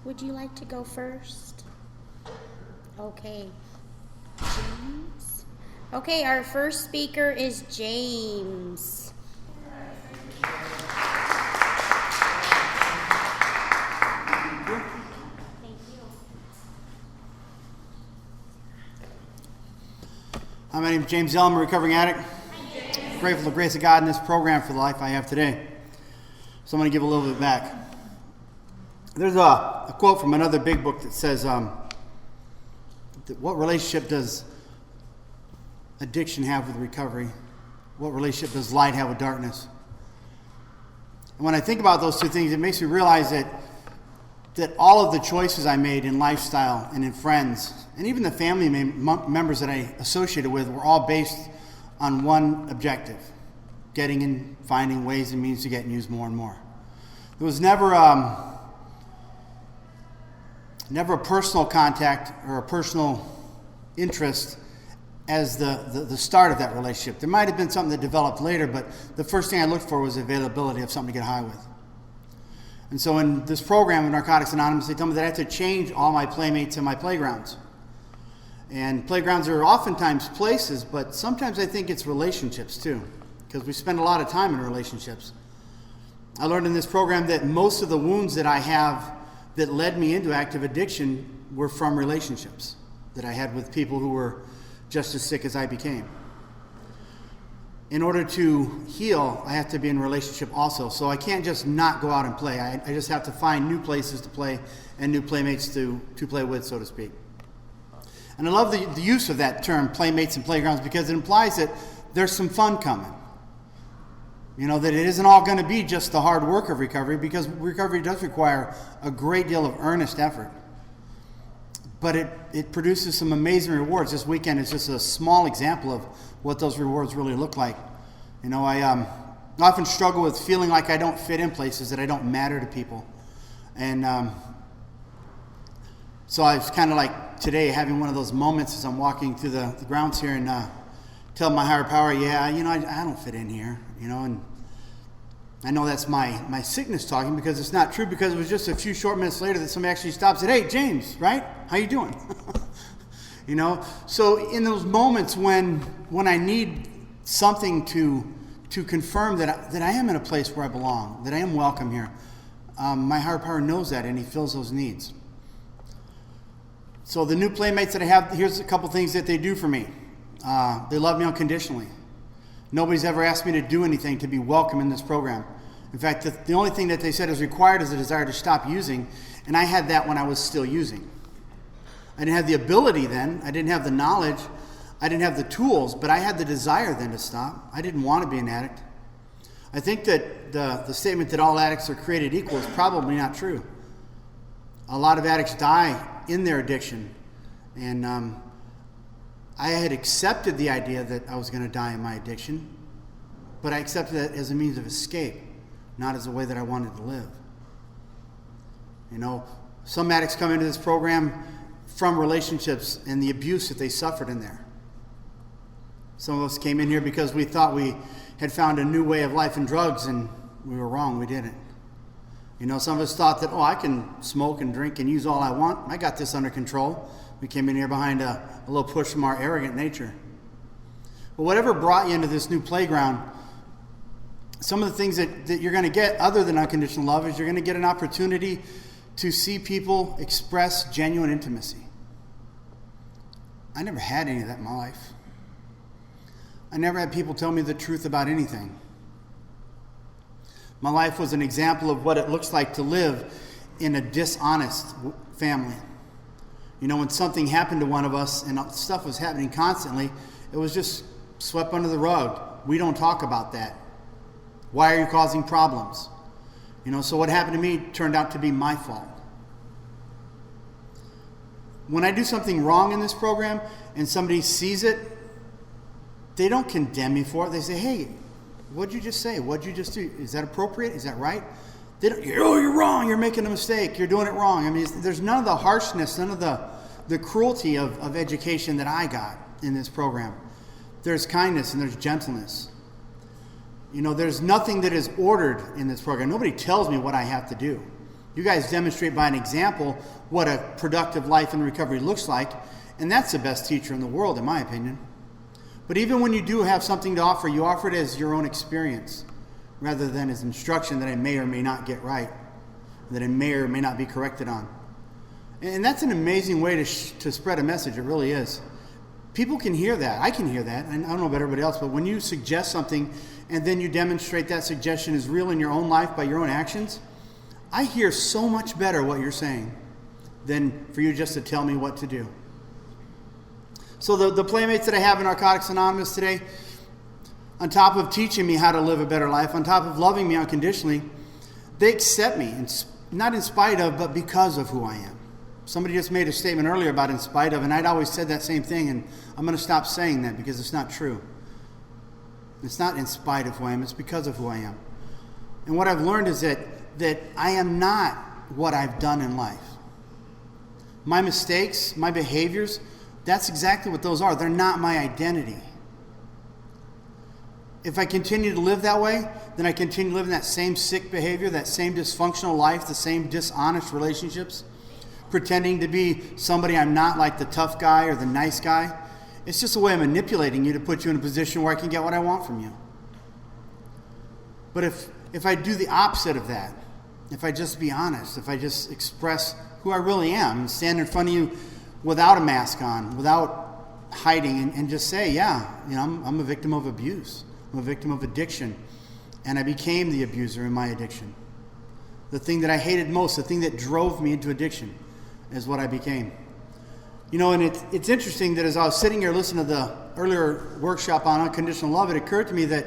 Would you like to go first? Okay. James? Okay, our first speaker is James. Hi, my name is James Ellum, a recovering addict. Grateful for the grace of God in this program for the life I have today. So I'm going to give a little bit back. There's a quote from another big book that says, what relationship does addiction have with recovery? What relationship does light have with darkness? And when I think about those two things, it makes me realize that all of the choices I made in lifestyle and in friends, and even the family members that I associated with, were all based on one objective: getting and finding ways and means to get and use more and more. There was never a personal contact or a personal interest as the start of that relationship. There might have been something that developed later, but the first thing I looked for was availability of something to get high with. And so in this program of Narcotics Anonymous, they tell me that I have to change all my playmates and my playgrounds. And playgrounds are oftentimes places, but sometimes I think it's relationships too, because we spend a lot of time in relationships. I learned in this program that most of the wounds that I have that led me into active addiction were from relationships that I had with people who were just as sick as I became. In order to heal, I have to be in a relationship also. So I can't just not go out and play. I just have to find new places to play and new playmates to play with, so to speak. And I love the use of that term, playmates and playgrounds, because it implies that there's some fun coming. You know, that it isn't all going to be just the hard work of recovery, because recovery does require a great deal of earnest effort. But it produces some amazing rewards. This weekend is just a small example of what those rewards really look like. You know, I often struggle with feeling like I don't fit in places, that I don't matter to people. And so I was kind of like today having one of those moments as I'm walking through the grounds here and tell my higher power, yeah, you know, I don't fit in here, you know. And I know that's my sickness talking, because it's not true, because it was just a few short minutes later that somebody actually stopped and said, "Hey, James, right? How you doing?" You know, so in those moments when I need something to confirm that I am in a place where I belong, that I am welcome here, my higher power knows that, and he fills those needs. So the new playmates that I have, here's a couple things that they do for me. They love me unconditionally. Nobody's ever asked me to do anything to be welcome in this program. In fact, the only thing that they said is required is a desire to stop using, and I had that when I was still using. I didn't have the ability then, I didn't have the knowledge, I didn't have the tools, but I had the desire then to stop. I didn't want to be an addict. I think that the statement that all addicts are created equal is probably not true. A lot of addicts die in their addiction, and I had accepted the idea that I was going to die in my addiction, but I accepted it as a means of escape, not as a way that I wanted to live. You know, some addicts come into this program from relationships and the abuse that they suffered in there. Some of us came in here because we thought we had found a new way of life in drugs, and we were wrong, we didn't. You know, some of us thought that, I can smoke and drink and use all I want. I got this under control. We came in here behind a little push from our arrogant nature. But whatever brought you into this new playground, some of the things that you're going to get other than unconditional love is you're going to get an opportunity to see people express genuine intimacy. I never had any of that in my life. I never had people tell me the truth about anything. My life was an example of what it looks like to live in a dishonest family. You know, when something happened to one of us and stuff was happening constantly, it was just swept under the rug. We don't talk about that. Why are you causing problems? You know, so what happened to me turned out to be my fault. When I do something wrong in this program and somebody sees it, they don't condemn me for it. They say, "Hey, what'd you just say? What'd you just do? Is that appropriate? Is that right?" They don't, "Oh, you're wrong. You're making a mistake. You're doing it wrong." I mean, there's none of the harshness, none of the cruelty of education that I got in this program. There's kindness and there's gentleness. You know, there's nothing that is ordered in this program. Nobody tells me what I have to do. You guys demonstrate by an example what a productive life in recovery looks like, and that's the best teacher in the world, in my opinion. But even when you do have something to offer, you offer it as your own experience rather than as instruction that I may or may not get right, that I may or may not be corrected on. And that's an amazing way to spread a message. It really is. People can hear that. I can hear that. And I don't know about everybody else, but when you suggest something and then you demonstrate that suggestion is real in your own life by your own actions, I hear so much better what you're saying than for you just to tell me what to do. So the Playmates that I have in Narcotics Anonymous today, on top of teaching me how to live a better life, on top of loving me unconditionally, they accept me, not in spite of, but because of who I am. Somebody just made a statement earlier about in spite of, and I'd always said that same thing, and I'm going to stop saying that because it's not true. It's not in spite of who I am, it's because of who I am. And what I've learned is that I am not what I've done in life. My mistakes, my behaviors, that's exactly what those are. They're not my identity. If I continue to live that way, then I continue living that same sick behavior, that same dysfunctional life, the same dishonest relationships, pretending to be somebody I'm not, like the tough guy or the nice guy. It's just a way of manipulating you to put you in a position where I can get what I want from you. But if I do the opposite of that, if I just be honest, if I just express who I really am and stand in front of you without a mask on, without hiding, and just say, yeah, I'm a victim of abuse. I'm a victim of addiction. And I became the abuser in my addiction. The thing that I hated most, the thing that drove me into addiction, is what I became. And it's interesting that as I was sitting here listening to the earlier workshop on unconditional love, it occurred to me that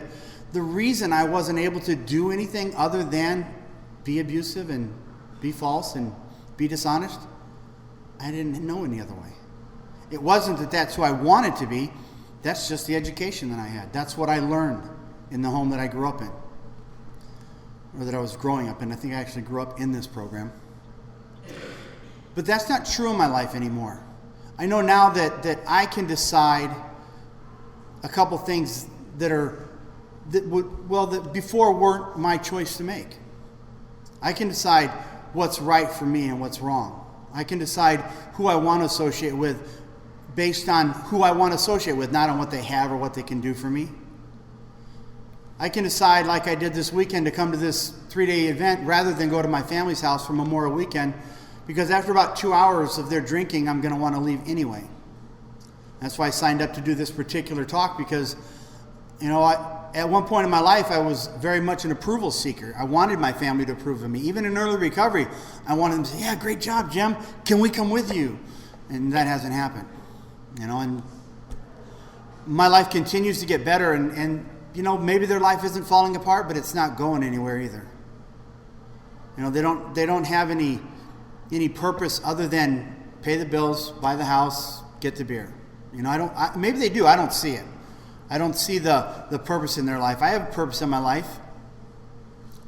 the reason I wasn't able to do anything other than be abusive and be false and be dishonest, I didn't know any other way. It wasn't that that's who I wanted to be. That's just the education that I had. That's what I learned in the home that I grew up in, or that I was growing up in. I think I actually grew up in this program. But that's not true in my life anymore. I know now that I can decide a couple things that before weren't my choice to make. I can decide what's right for me and what's wrong. I can decide who I want to associate with based on who I want to associate with, not on what they have or what they can do for me. I can decide, like I did this weekend, to come to this 3-day event rather than go to my family's house for Memorial Weekend, because after about 2 hours of their drinking, I'm going to want to leave anyway. That's why I signed up to do this particular talk, because, at one point in my life, I was very much an approval seeker. I wanted my family to approve of me. Even in early recovery, I wanted them to say, yeah, great job, Jim. Can we come with you? And that hasn't happened. And my life continues to get better, and maybe their life isn't falling apart, but it's not going anywhere either. They don't have any purpose other than pay the bills, buy the house, get the beer. Maybe they do. I don't see it. I don't see the purpose in their life. I have a purpose in my life.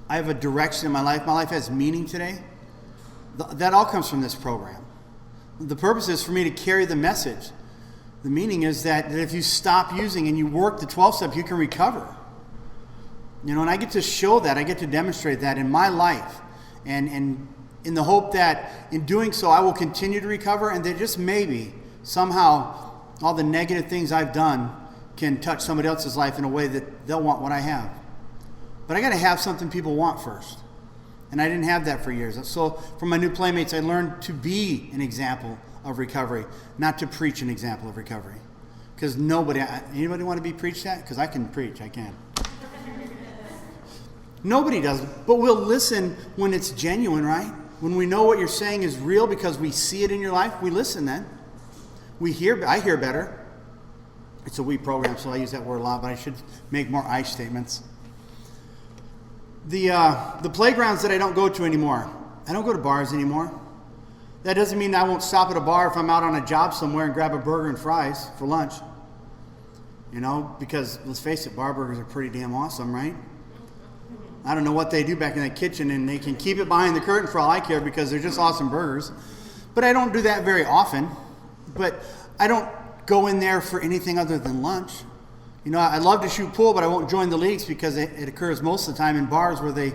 I have a direction in my life. My life has meaning today. That all comes from this program. The purpose is for me to carry the message. The meaning is that if you stop using and you work the 12 steps, you can recover. And I get to show that. I get to demonstrate that in my life. And in the hope that in doing so, I will continue to recover, and that just maybe, somehow, all the negative things I've done can touch somebody else's life in a way that they'll want what I have. But I got to have something people want first. And I didn't have that for years. So from my new Playmates, I learned to be an example of recovery, not to preach an example of recovery. Because anybody want to be preached at? Because I can preach, I can. Nobody does, but we'll listen when it's genuine, right? When we know what you're saying is real because we see it in your life, we listen then. I hear better. It's a we program, so I use that word a lot, but I should make more I statements. The playgrounds that I don't go to anymore. I don't go to bars anymore. That doesn't mean I won't stop at a bar if I'm out on a job somewhere and grab a burger and fries for lunch. Because let's face it, bar burgers are pretty damn awesome, right? I don't know what they do back in that kitchen, and they can keep it behind the curtain for all I care because they're just awesome burgers. But I don't do that very often. But I don't go in there for anything other than lunch. I love to shoot pool, but I won't join the leagues because it occurs most of the time in bars where they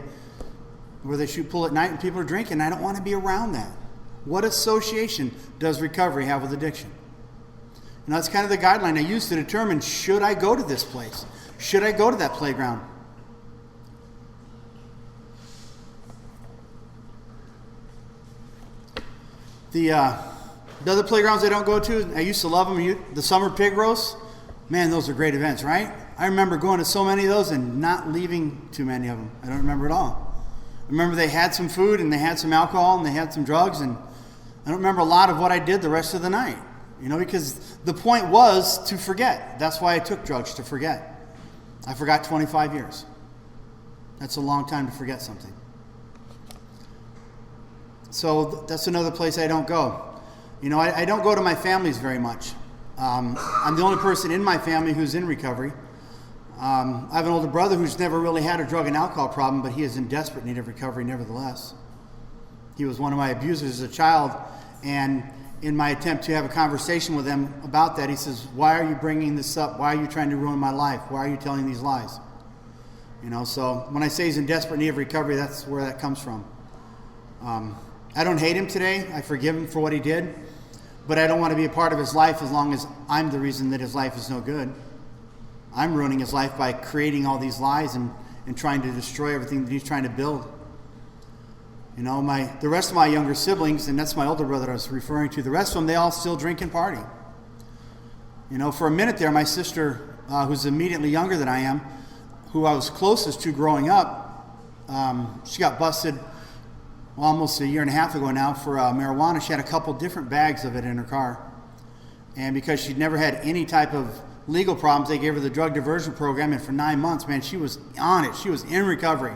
where they shoot pool at night and people are drinking. I don't want to be around that. What association does recovery have with addiction? And that's kind of the guideline I use to determine, should I go to this place? Should I go to that playground? The other playgrounds I don't go to, I used to love them. The summer pig roasts, man, those are great events, right? I remember going to so many of those and not leaving too many of them. I don't remember at all. I remember they had some food and they had some alcohol and they had some drugs, and I don't remember a lot of what I did the rest of the night. Because the point was to forget. That's why I took drugs, to forget. I forgot 25 years. That's a long time to forget something. So that's another place I don't go. I don't go to my families very much. I'm the only person in my family who's in recovery. I have an older brother who's never really had a drug and alcohol problem, but he is in desperate need of recovery nevertheless. He was one of my abusers as a child, and in my attempt to have a conversation with him about that, he says, "Why are you bringing this up? Why are you trying to ruin my life? Why are you telling these lies?" So when I say he's in desperate need of recovery, that's where that comes from. I don't hate him today. I forgive him for what he did, but I don't want to be a part of his life as long as I'm the reason that his life is no good. I'm ruining his life by creating all these lies and trying to destroy everything that he's trying to build. The rest of my younger siblings, and that's my older brother I was referring to, the rest of them, they all still drink and party. For a minute there, my sister, who's immediately younger than I am, who I was closest to growing up, she got busted almost a year and a half ago now for marijuana. She had a couple different bags of it in her car. And because she'd never had any type of legal problems, they gave her the drug diversion program, and for 9 months, man, she was on it. She was in recovery.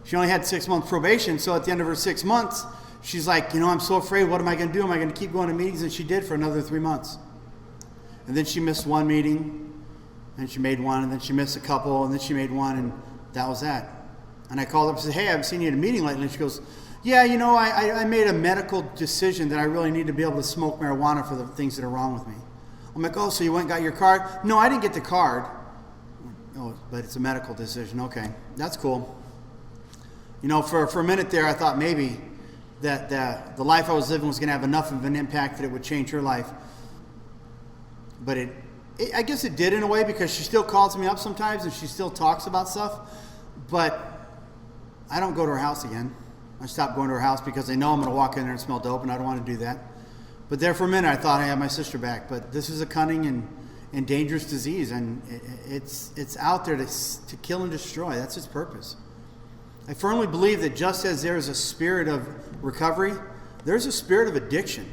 She only had 6 months probation, so at the end of her 6 months, she's like, I'm so afraid, what am I going to do? Am I going to keep going to meetings? And she did for another 3 months. And then she missed one meeting, and she made one, and then she missed a couple, and then she made one, and that was that. And I called her up and said, "Hey, I haven't seen you at a meeting lately." And she goes, "Yeah, I made a medical decision that I really need to be able to smoke marijuana for the things that are wrong with me." I'm like, "Oh, so you went and got your card?" "No, I didn't get the card." "Oh, but it's a medical decision." "Okay, that's cool." For a minute there, I thought maybe that the life I was living was going to have enough of an impact that it would change her life. But I guess it did in a way, because she still calls me up sometimes and she still talks about stuff. But I don't go to her house again. I stopped going to her house because I know I'm going to walk in there and smell dope, and I don't want to do that. But there for a minute, I thought I had my sister back. But this is a cunning and dangerous disease, and it's out there to kill and destroy. That's its purpose. I firmly believe that just as there is a spirit of recovery, there's a spirit of addiction,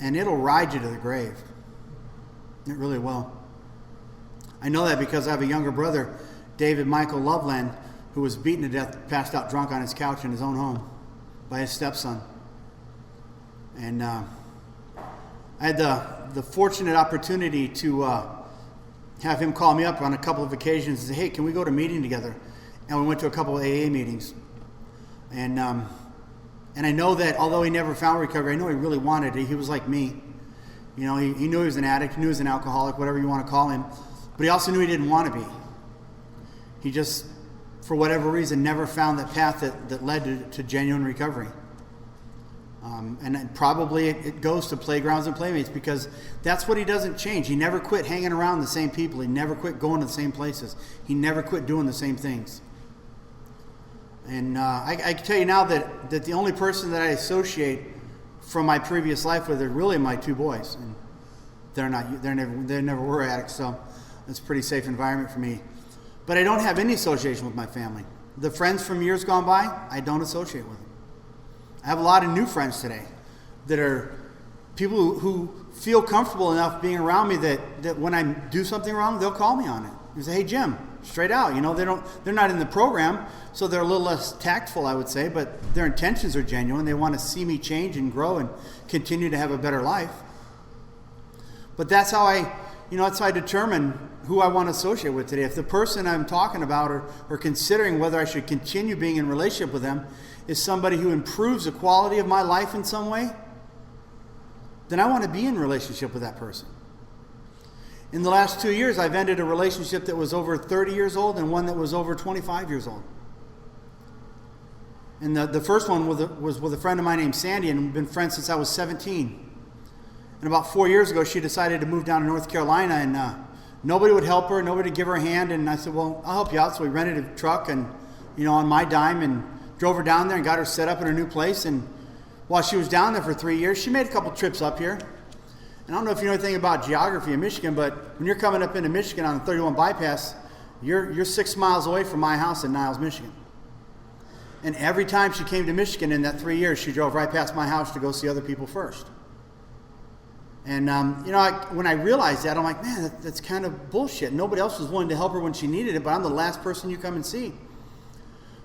and it'll ride you to the grave. It really will. I know that because I have a younger brother, David Michael Loveland, who was beaten to death, passed out drunk on his couch in his own home by his stepson. And I had the fortunate opportunity to have him call me up on a couple of occasions and say, "Hey, can we go to a meeting together?" And we went to a couple of AA meetings. And I know that although he never found recovery, I know he really wanted it. He was like me. He knew he was an addict, he knew he was an alcoholic, whatever you want to call him. But he also knew he didn't want to be. He just, for whatever reason, never found that path that led to genuine recovery. And probably it goes to Playgrounds and Playmates, because that's what he doesn't change. He never quit hanging around the same people. He never quit going to the same places. He never quit doing the same things. And I can tell you now that the only person that I associate from my previous life with are really my two boys. And they never were addicts, so it's a pretty safe environment for me. But I don't have any association with my family. The friends from years gone by, I don't associate with them. I have a lot of new friends today that are people who feel comfortable enough being around me that when I do something wrong, they'll call me on it. They say, "Hey, Jim," straight out. They're not in the program, so they're a little less tactful, I would say, but their intentions are genuine. They want to see me change and grow and continue to have a better life. But that's how I determine who I want to associate with today. If the person I'm talking about or considering whether I should continue being in relationship with them is somebody who improves the quality of my life in some way, then I want to be in relationship with that person. In the last 2 years, I've ended a relationship that was over 30 years old and one that was over 25 years old. And the first one was with a friend of mine named Sandy, and we've been friends since I was 17. And about 4 years ago, she decided to move down to North Carolina, and nobody would help her, nobody would give her a hand. And I said, well, I'll help you out. So we rented a truck and, on my dime, and drove her down there and got her set up in her new place. And while she was down there for 3 years, she made a couple trips up here. And I don't know if you know anything about geography in Michigan, but when you're coming up into Michigan on the 31 bypass, you're 6 miles away from my house in Niles, Michigan. And every time she came to Michigan in that 3 years, she drove right past my house to go see other people first. And, when I realized that, I'm like, man, that's kind of bullshit. Nobody else was willing to help her when she needed it, but I'm the last person you come and see.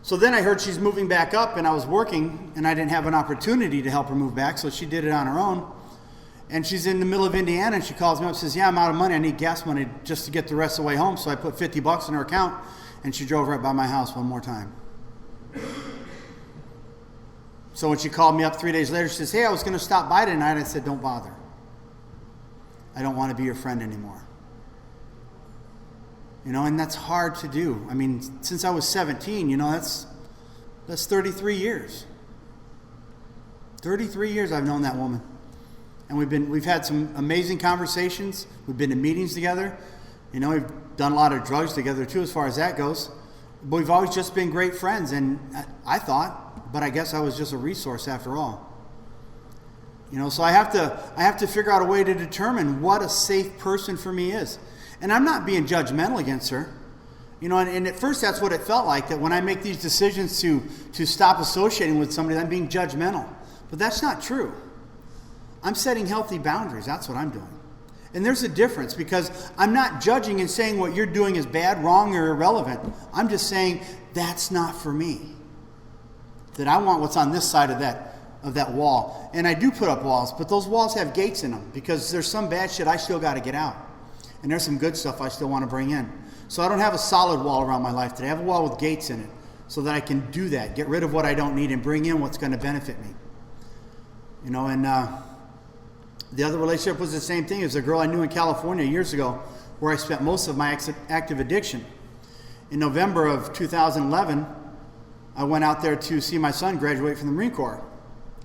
So then I heard she's moving back up, and I was working, and I didn't have an opportunity to help her move back, so she did it on her own. And she's in the middle of Indiana, and she calls me up and says, yeah, I'm out of money. I need gas money just to get the rest of the way home. So I put $50 in her account, and she drove right by my house one more time. So when she called me up 3 days later, she says, hey, I was going to stop by tonight. I said, don't bother. I don't want to be your friend anymore. And that's hard to do. I mean, since I was 17, that's 33 years. 33 years I've known that woman. And we've had some amazing conversations. We've been to meetings together. We've done a lot of drugs together too, as far as that goes. But we've always just been great friends, and I thought, but I guess I was just a resource after all. So I have to figure out a way to determine what a safe person for me is. And I'm not being judgmental against her. And at first that's what it felt like, that when I make these decisions to stop associating with somebody, I'm being judgmental. But that's not true. I'm setting healthy boundaries. That's what I'm doing. And there's a difference, because I'm not judging and saying what you're doing is bad, wrong, or irrelevant. I'm just saying that's not for me. That I want what's on this side of that wall. And I do put up walls, but those walls have gates in them, because there's some bad shit I still got to get out. And there's some good stuff I still want to bring in. So I don't have a solid wall around my life today. I have a wall with gates in it, so that I can do that, get rid of what I don't need and bring in what's going to benefit me. The other relationship was the same thing. It was a girl I knew in California years ago, where I spent most of my active addiction. In November of 2011, I went out there to see my son graduate from the Marine Corps.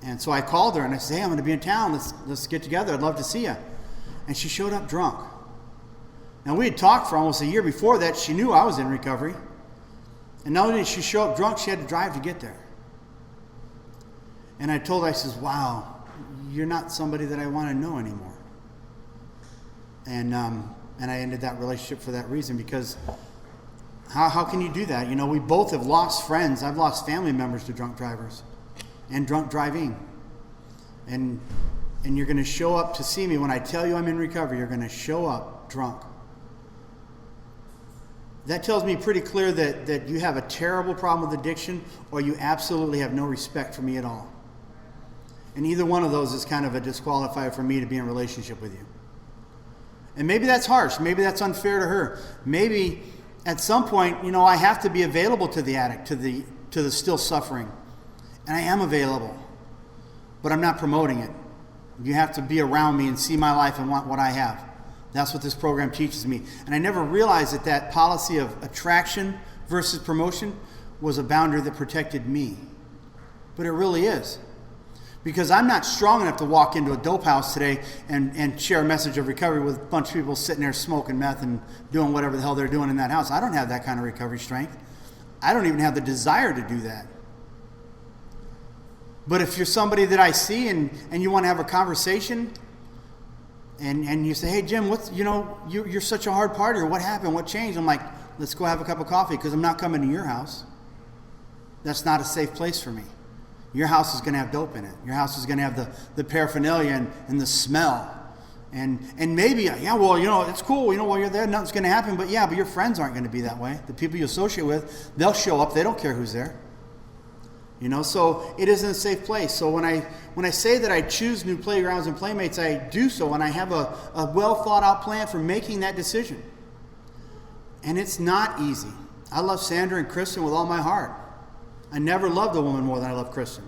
And so I called her and I said, hey, I'm going to be in town. Let's get together. I'd love to see you. And she showed up drunk. Now, we had talked for almost a year before that. She knew I was in recovery. And not only did she show up drunk, she had to drive to get there. And I told her, I says, wow, you're not somebody that I want to know anymore. And I ended that relationship for that reason, because how can you do that? We both have lost friends. I've lost family members to drunk drivers and drunk driving. And you're going to show up to see me when I tell you I'm in recovery. You're going to show up drunk. That tells me pretty clear that you have a terrible problem with addiction, or you absolutely have no respect for me at all. And either one of those is kind of a disqualifier for me to be in a relationship with you. And maybe that's harsh. Maybe that's unfair to her. Maybe at some point, I have to be available to the addict, to the still suffering. And I am available. But I'm not promoting it. You have to be around me and see my life and want what I have. That's what this program teaches me. And I never realized that policy of attraction versus promotion was a boundary that protected me. But it really is. Because I'm not strong enough to walk into a dope house today and share a message of recovery with a bunch of people sitting there smoking meth and doing whatever the hell they're doing in that house. I don't have that kind of recovery strength. I don't even have the desire to do that. But if you're somebody that I see and you want to have a conversation, and you say, hey, Jim, you're such a hard partier. What happened? What changed? I'm like, let's go have a cup of coffee, because I'm not coming to your house. That's not a safe place for me. Your house is going to have dope in it. Your house is going to have the paraphernalia and the smell. And maybe, it's cool. While you're there, nothing's going to happen. But your friends aren't going to be that way. The people you associate with, they'll show up. They don't care who's there. So it isn't a safe place. So when I say that I choose new playgrounds and playmates, I do so, and I have a well thought out plan for making that decision. And it's not easy. I love Sandra and Kristen with all my heart. I never loved a woman more than I love Kristen.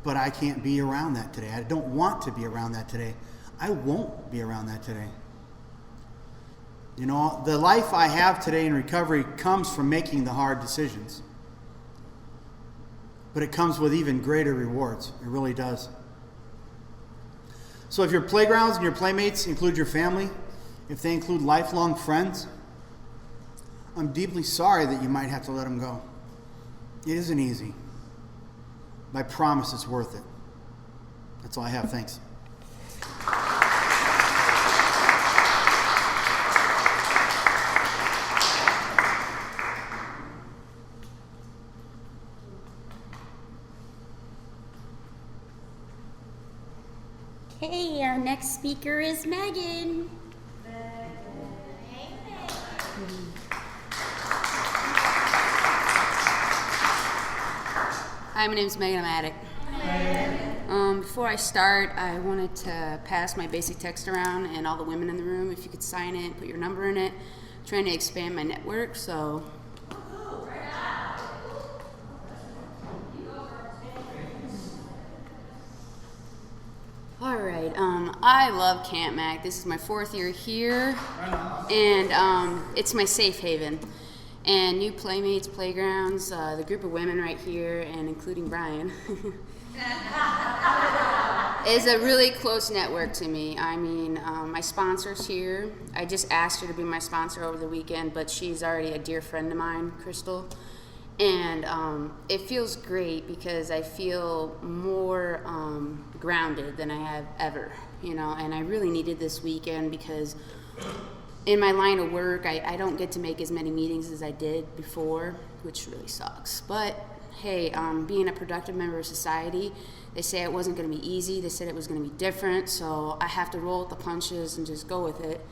But I can't be around that today. I don't want to be around that today. I won't be around that today. The life I have today in recovery comes from making the hard decisions. but it comes with even greater rewards. It really does. So if your playgrounds and your playmates include your family, if they include lifelong friends, I'm deeply sorry that you might have to let them go. It isn't easy. But I promise it's worth it. That's all I have. Thanks. Okay, our next speaker is Megan. Hi, my name's Megan. I'm an addict. Before I start, I wanted to pass my basic text around, and all the women in the room, if you could sign it and put your number in it. I'm trying to expand my network, so. All right, I love Camp Mac. This is my 4th year here, and it's my safe haven. And new Playmates, Playgrounds, the group of women right here, and including Brian, is a really close network to me. I mean, my sponsor's here. I just asked her to be my sponsor over the weekend, but she's already a dear friend of mine, Crystal. And it feels great because I feel more grounded than I have ever, you know, and I really needed this weekend because in my line of work, I don't get to make as many meetings as I did before, which really sucks. But hey, being a productive member of society, they say it wasn't going to be easy. They said it was going to be different, so I have to roll with the punches and just go with it.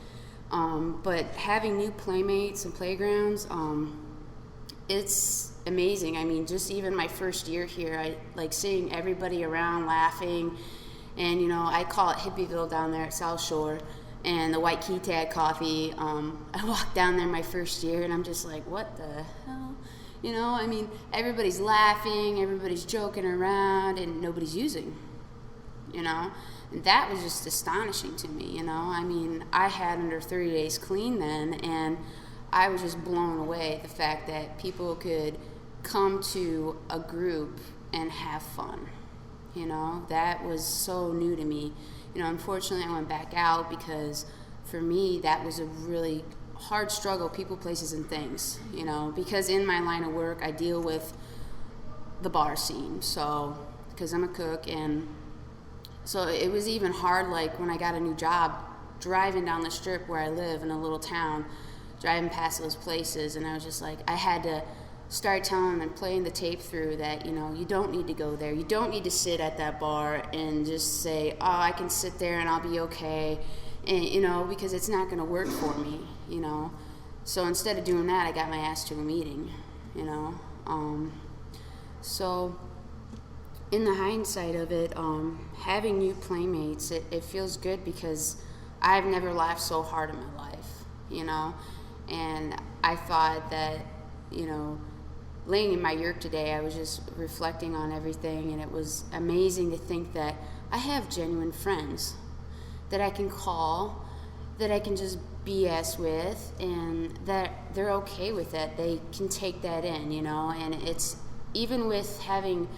But having new playmates and playgrounds, it's amazing. I mean, just even my first year here, I like seeing everybody around laughing, and you know, I call it Hippieville down there at South Shore. And the white key tag coffee, I walked down there my first year and I'm just like, what the hell? You know, I mean, everybody's laughing, everybody's joking around, and nobody's using, you know? And that was just astonishing to me, you know? I mean, I had under 30 days clean then, and I was just blown away at the fact that people could come to a group and have fun, you know? That was so new to me. You know, unfortunately, I went back out because for me, that was a really hard struggle, people, places, and things, you know, because in my line of work, I deal with the bar scene, so, because I'm a cook, and so it was even hard, like, when I got a new job, driving down the strip where I live in a little town, driving past those places, and I was just like, I had to start telling them and playing the tape through that, you know, you don't need to go there. You don't need to sit at that bar and just say, oh, I can sit there and I'll be okay, and, you know, because it's not going to work for me, you know. So instead of doing that, I got my ass to a meeting, you know. So in the hindsight of it, having new playmates, it feels good because I've never laughed so hard in my life, you know. And I thought that, you know, laying in my yurt today, I was just reflecting on everything, and it was amazing to think that I have genuine friends that I can call, that I can just BS with, and that they're okay with it. They can take that in, you know, and it's even with having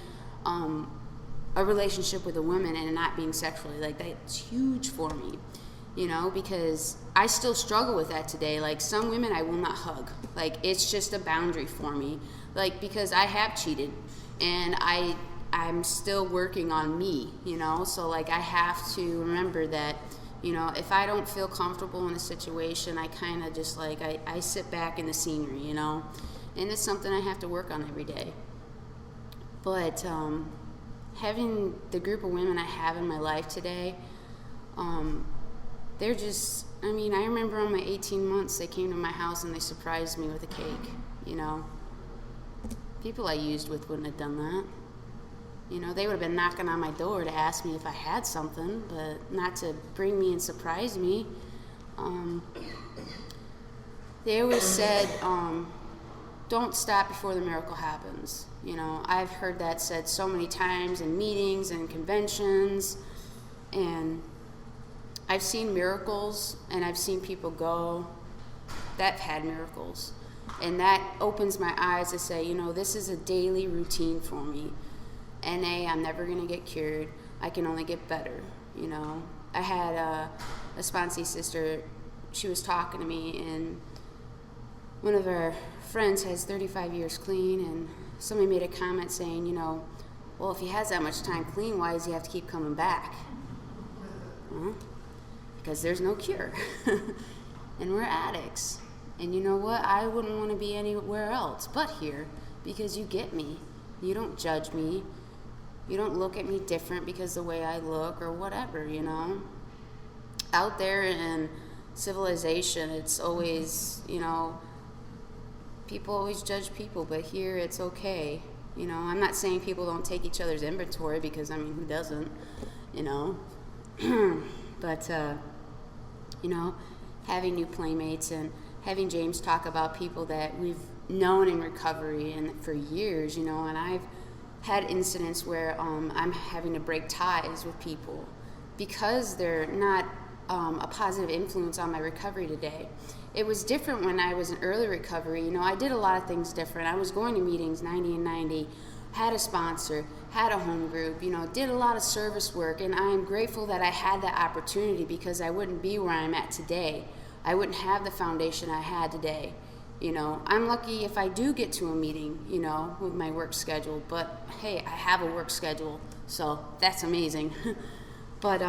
a relationship with a woman and not being sexually, like, that's huge for me, you know, because I still struggle with that today. Like, some women I will not hug. Like, it's just a boundary for me. Like, because I have cheated, and I'm still working on me, you know? So, like, I have to remember that, you know, if I don't feel comfortable in a situation, I kind of just, like, I sit back in the scenery, you know? And it's something I have to work on every day. But having the group of women I have in my life today, they're just, I mean, I remember on my 18 months, they came to my house and they surprised me with a cake, you know? People I used with wouldn't have done that. You know, they would have been knocking on my door to ask me if I had something, but not to bring me and surprise me. They always said, don't stop before the miracle happens. You know, I've heard that said so many times in meetings and conventions, and I've seen miracles, and I've seen people go that've had miracles. And that opens my eyes to say, you know, this is a daily routine for me. NA, I'm never going to get cured. I can only get better, you know. I had a sponsee sister, she was talking to me, and one of our friends has 35 years clean, and somebody made a comment saying, you know, well, if he has that much time clean, why does he have to keep coming back? Well, because there's no cure. And we're addicts. And you know what? I wouldn't want to be anywhere else but here, because you get me. You don't judge me. You don't look at me different because the way I look or whatever, you know? Out there in civilization, it's always, you know, people always judge people, but here it's okay. You know, I'm not saying people don't take each other's inventory, because, I mean, who doesn't, you know? But, you know, having new playmates and having James talk about people that we've known in recovery and for years, you know, and I've had incidents where I'm having to break ties with people because they're not a positive influence on my recovery today. It was different when I was in early recovery. You know, I did a lot of things different. I was going to meetings 90 and 90, had a sponsor, had a home group, you know, did a lot of service work, and I am grateful that I had that opportunity, because I wouldn't be where I'm at today. I wouldn't have the foundation I had today. You know, I'm lucky if I do get to a meeting, you know, with my work schedule, but hey, I have a work schedule, so that's amazing. But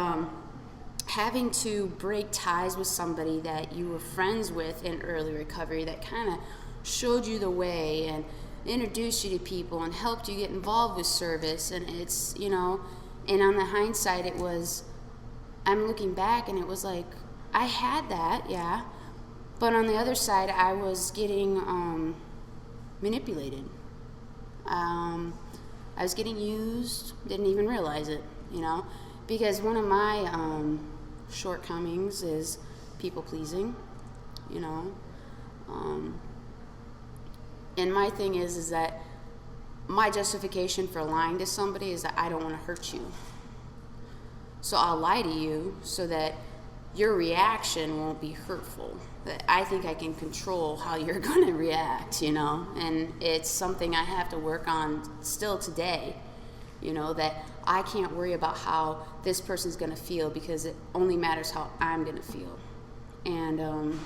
having to break ties with somebody that you were friends with in early recovery, that kind of showed you the way and introduced you to people and helped you get involved with service, and it's, you know, and on the hindsight, it was, I'm looking back and it was like, I had that, yeah, but on the other side, I was getting manipulated. I was getting used, didn't even realize it, you know, because one of my shortcomings is people pleasing, you know. And my thing is that my justification for lying to somebody is that I don't want to hurt you. So I'll lie to you so that your reaction won't be hurtful. That I think I can control how you're going to react, you know, and it's something I have to work on still today, you know, that I can't worry about how this person's going to feel, because it only matters how I'm going to feel. And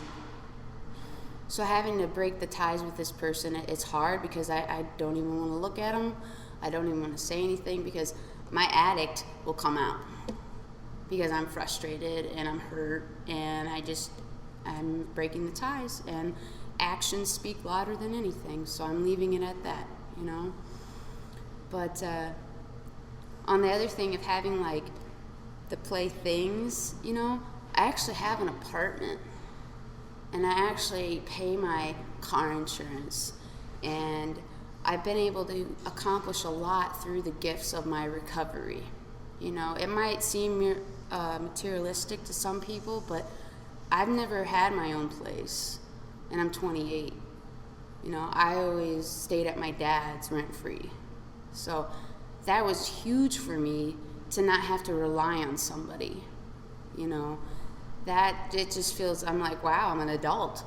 so having to break the ties with this person, it's hard, because I don't even want to look at them. I don't even want to say anything, because my addict will come out, because I'm frustrated and I'm hurt, and I'm breaking the ties, and actions speak louder than anything, so I'm leaving it at that, you know. But on the other thing of having like the Playthings, you know, I actually have an apartment, and I actually pay my car insurance, and I've been able to accomplish a lot through the gifts of my recovery. You know, it might seem materialistic to some people, but I've never had my own place, and I'm 28. You know, I always stayed at my dad's rent-free. So that was huge for me, to not have to rely on somebody. You know, that it just feels, I'm like, wow, I'm an adult.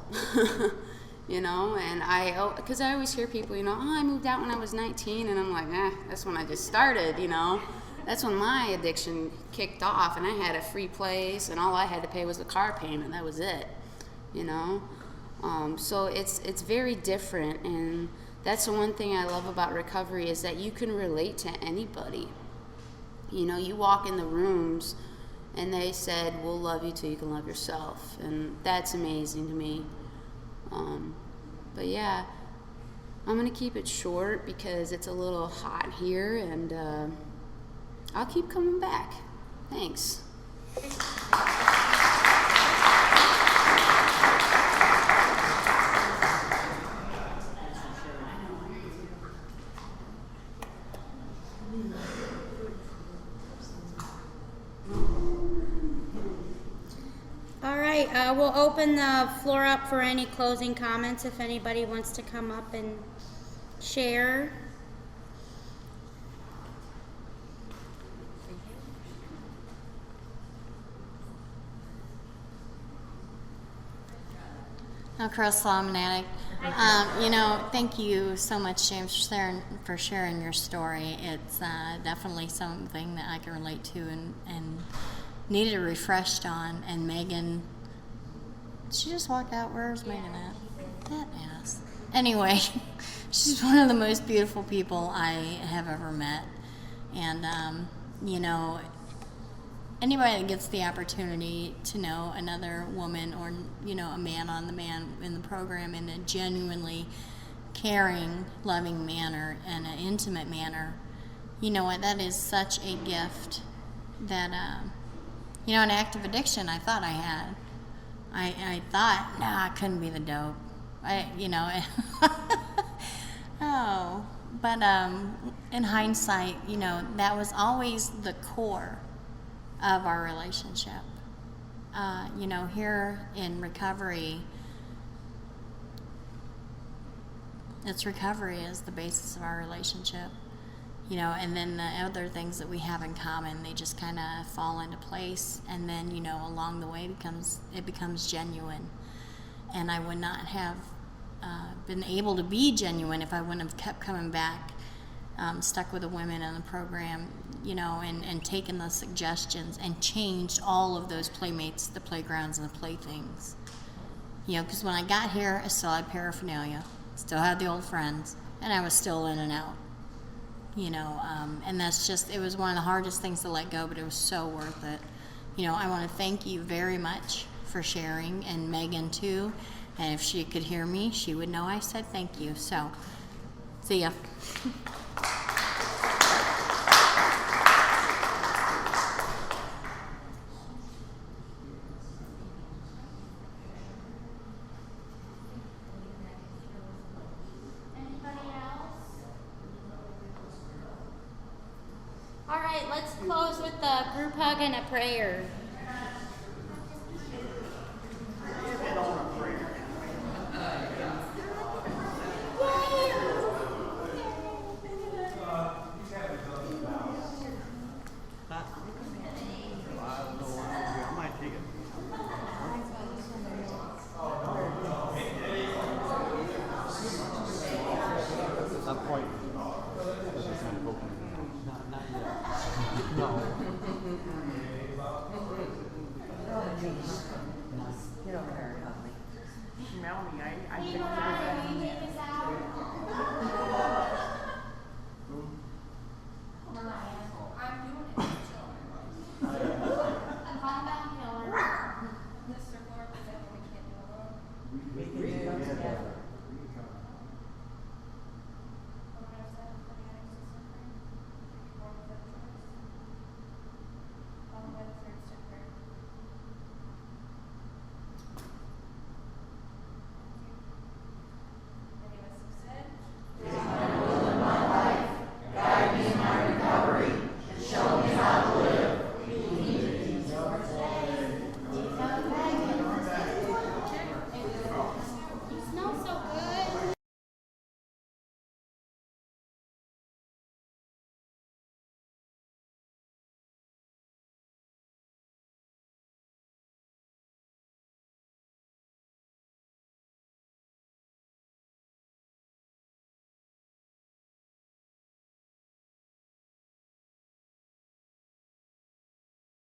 You know, and because I always hear people, you know, oh, I moved out when I was 19, and I'm like, that's when I just started, you know. That's when my addiction kicked off, and I had a free place, and all I had to pay was the car payment. That was it, you know. So it's very different, and that's the one thing I love about recovery, is that you can relate to anybody. You know, you walk in the rooms, and they said, we'll love you till you can love yourself, and that's amazing to me. But yeah, I'm going to keep it short because it's a little hot here, and I'll keep coming back. Thanks. All right, we'll open the floor up for any closing comments if anybody wants to come up and share. I'm Crystal, I'm an addict. Thank you so much, James, for sharing your story. It's definitely something that I can relate to and needed refreshed on. And Megan, she just walked out. Where's Megan at? That ass. Anyway, she's one of the most beautiful people I have ever met. And, anybody that gets the opportunity to know another woman or, a man on the man in the program in a genuinely caring, loving manner and an intimate manner, you know what, that is such a gift that, an active addiction I thought I had. I thought, I couldn't be the dope. But in hindsight, that was always the core of our relationship. Here in recovery, recovery is the basis of our relationship. And then the other things that we have in common, they just kind of fall into place. And then, along the way, it becomes genuine. And I would not have been able to be genuine if I wouldn't have kept coming back, stuck with the women in the program, and taken the suggestions and changed all of those playmates, the playgrounds, and the playthings. Because when I got here, I still had paraphernalia, still had the old friends, and I was still in and out. And that's just, it was one of the hardest things to let go, but it was so worth it. I want to thank you very much for sharing, and Megan too. And if she could hear me, she would know I said thank you. So, see ya. Anybody else? All right, let's close with a group hug and a prayer. Some point